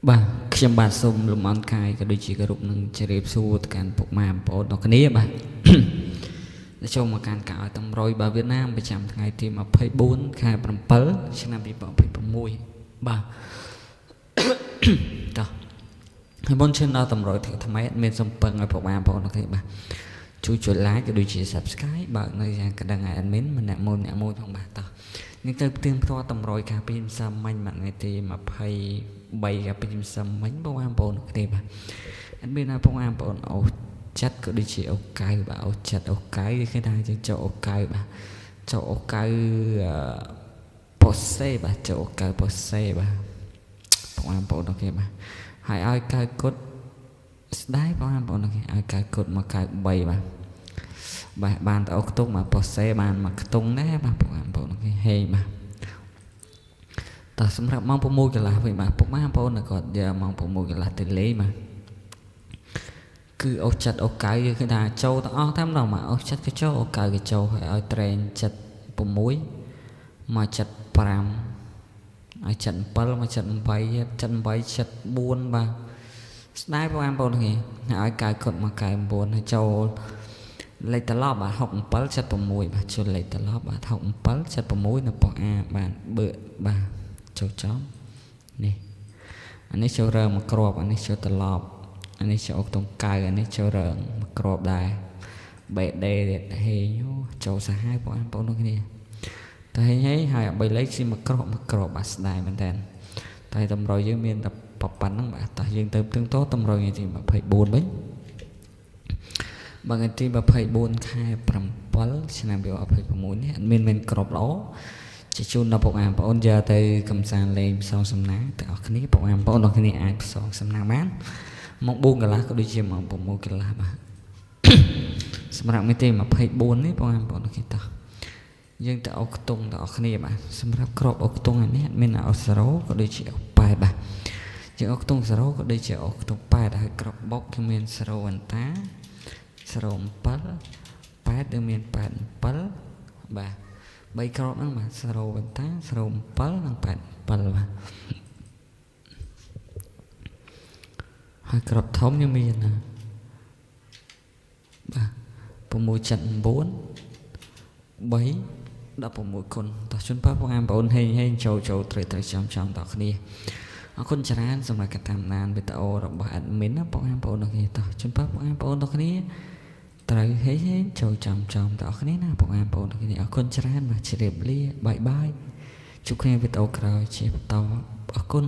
Bà,ខ្ញុំបាទសូមលំអរកាយក៏ដូចជាគោរពនឹងជម្រាបសួរទៅកាន់ពុកម៉ែបងប្អូនទាំងគ្នាបាទចូលមកកាន់ការឲ្យតម្រុយបាទវៀតណាមប្រចាំថ្ងៃទី24ខែ7ឆ្នាំ2026បាទតោះហើយមុនឈានដល់តម្រុយថ្ងៃថ្មីមានសំពឹងឲ្យពុកម៉ែបងប្អូនទាំងគ្នាបាទជួយចុច like ក៏ដូចជា subscribe បើនៅយ៉ាងកណ្ដឹងឲ្យ admin ម្នាក់មួយផងបាទតោះនឹងទៅផ្ទៀងផ្ទាត់តម្រុយការពីម្សិលមិញមួយថ្ងៃទី23ការពីម្សិលមិញបងប្អូនគ្នាបាទអត់មានណាបងប្អូនអូចិត្តក៏ដូចជាអូកៅបាទអូចិត្តអូកៅគេថាយើងចូលអូកៅបាទចូលអូកៅប៉ូសេបាទចូលអូកៅប៉ូសេបាទបងប្អូនគ្នាបាទហើយឲ្យកៅគុតស្ដាយបងប្អូនគ្នាឲ្យកៅគុតមកកៅ3បាទបានទៅអូខ្ទង់មកប៉ូសេបានមកខ្ទង់ដែរបាទបងប្អូនគ្នាហេបាទតើសម្រាប់ម៉ោង6កន្លះវិញបាទពុកម៉ែបងប្អូនគាត់យកម៉ោង6កន្លះទៅលេងបាទគឺអូចិត្តអូកៅគឺថាចូលទាំងអស់តែម្ដងបាទអូចិត្តក៏ចូលអូកៅក៏ចូលហើយឲ្យត្រេនចិត្ត6មកចិត្ត5ឲ្យចិត្ត7មកចិត្ត8ចិត្ត8ចិត្ត4បាទស្ដាយបងប្អូនគ្នាឲ្យកៅគាត់មកកៅ9ហើយចូលលេខត្រឡប់បាទ67ចិត្ត6បាទចូលលេខត្រឡប់បាទ67ចិត្ត6នៅប៉ុស A បាទបើបាទចូលចំនេះអានេះចូលរើមកក្របអានេះចូលត្រឡប់អានេះចូលខ្ទង់កៅអានេះចូលរើមកក្របដែរបេដេហេចូលសាហាវបងប្អូនគ្នាតែហើយ3លេខស៊ីមកក្របបាទស្ដាយមែនតើតែតម្រុយយើងមានតែប៉ុណ្្នឹងបាទតោះយើងទៅផ្ទឹងតតម្រុយថ្ងៃទី24វិញបើថ្ងៃទី24ខែ7ឆ្នាំ2026នេះអត់មានក្របល្អជាជូនដល់បងប្អូនយកទៅកំសាន្តលេងផ្សងសំណាងទាំងអស់គ្នាបងប្អូនទាំងគ្នាអាចផ្សងសំណាងបានម៉ោង4កន្លះក៏ដូចជាម៉ោង6កន្លះបាទសម្រាប់ថ្ងៃទី24នេះបងប្អូនគ្នាតោះយើងទៅអុកខ្ទង់ទាំងអស់គ្នាបាទសម្រាប់ក្របអុកខ្ទង់នេះអត់មានអុក0ក៏ដូចជាអុក8បាទយើងអុកខ្ទង់0ក៏ដូចជាអុកខ្ទង់8ហើយក្របបុកគឺមាន0វ៉ាន់តា07 8គឺមាន87បាទ3ក្របហ្នឹងបាទ0វ៉ាន់តា07និង87បាទហើយក្របធំយើងមានណាបាទ6ចិត្ត9 3 16គុណតោះជូនបងប្អូនហេងចូលត្រូវចំតគ្នាអរគុណច្រើនសម្រាប់ការតាមដានវីដេអូរបស់ admin ណាបងប្អូនគ្នាតោះជូនបងប្អូនគ្នាត្រូវហេចូលចំតគ្នាណាបងប្អូនគ្នាអរគុណច្រើនបាទជម្រាបលាបាយបាយជួបគ្នាវីដេអូក្រោយជាបន្តអរគុណ